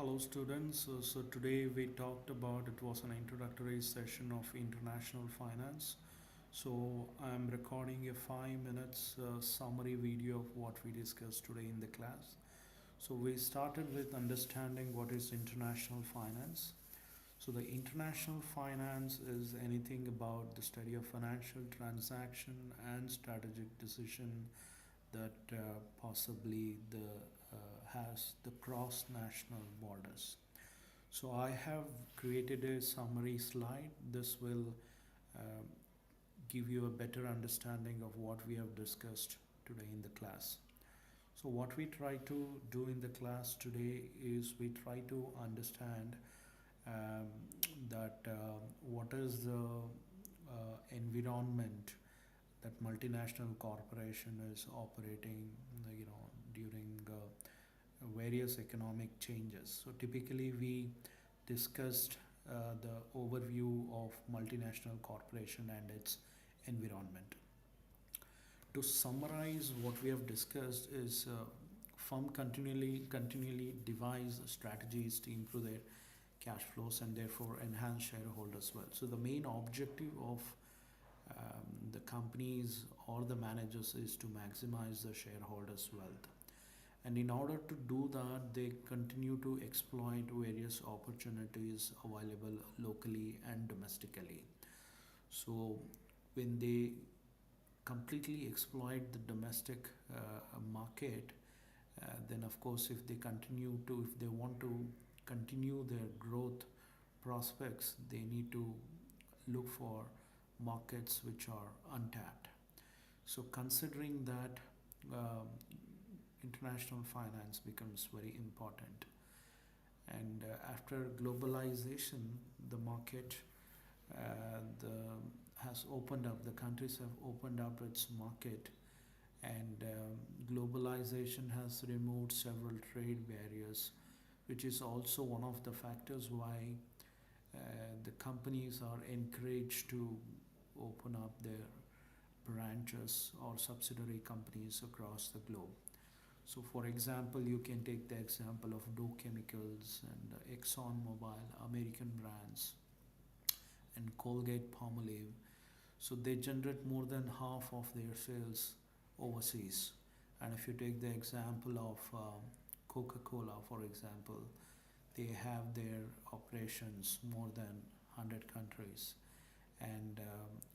Hello students. So today we talked about it was an introductory session of international finance. So I'm recording a 5 minutes summary video of what we discussed today in the class. So we started with understanding what is international finance. So the international finance is anything about the study of financial transaction and strategic decision that possibly has the cross national borders. So I have created a summary slide. This will uh, give you a better understanding of what we have discussed today in the class. So what we try to do in the class today is we try to understand um, that what is the environment that multinational corporation is operating, during various economic changes. So typically we discussed the overview of multinational corporation and its environment. To summarize what we have discussed is firm continually devise strategies to improve their cash flows and therefore enhance shareholders wealth. So the main objective of the companies or the managers is to maximize the shareholders wealth, and in order to do that they continue to exploit various opportunities available locally and domestically. So when they completely exploit the domestic market, then of course if they want to continue their growth prospects, they need to look for markets which are untapped. So considering that, um, international finance becomes very important, and after globalization the market the has opened up, the countries have opened up its market, and globalization has removed several trade barriers, which is also one of the factors why the companies are encouraged to open up their branches or subsidiary companies across the globe. So, for example, you can take the example of Dow Chemicals and Exxon Mobil, American brands, and Colgate Palmolive. So, they generate more than half of their sales overseas. And if you take the example of Coca-Cola, for example, they have their operations more than 100 countries, and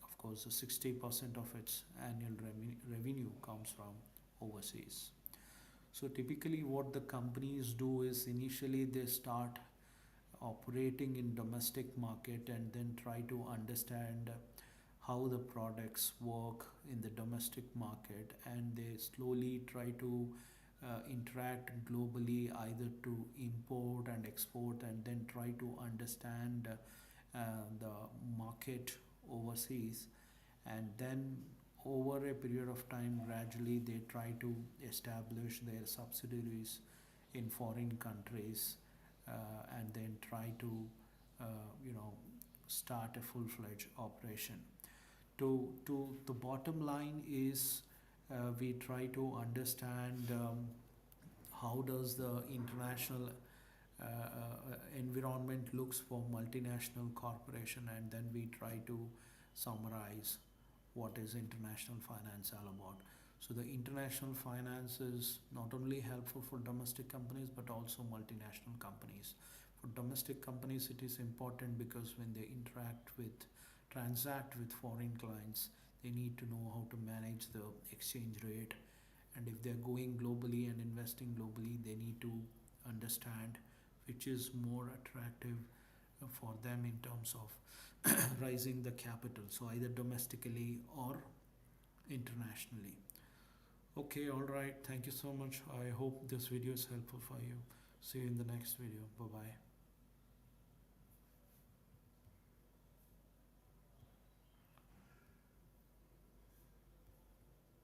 of course, 60% of its annual revenue comes from overseas. So typically what the companies do is initially they start operating in domestic market and then try to understand how the products work in the domestic market, and they slowly try to interact globally, either to import and export, and then try to understand the market overseas, and then over a period of time gradually they try to establish their subsidiaries in foreign countries, and then try to uh, you know start a full-fledged operation. To the bottom line is, we try to understand how does the international environment looks for multinational corporation, and then we try to summarize what is international finance all about. So the international finance is not only helpful for domestic companies but also multinational companies. For domestic companies it is important because when they transact with foreign clients, they need to know how to manage the exchange rate, and if they're going globally and investing globally, they need to understand which is more attractive for them in terms of raising the capital, so either domestically or internationally. Okay, all right, thank you so much. I hope this video is helpful for you. See you in the next video. Bye bye.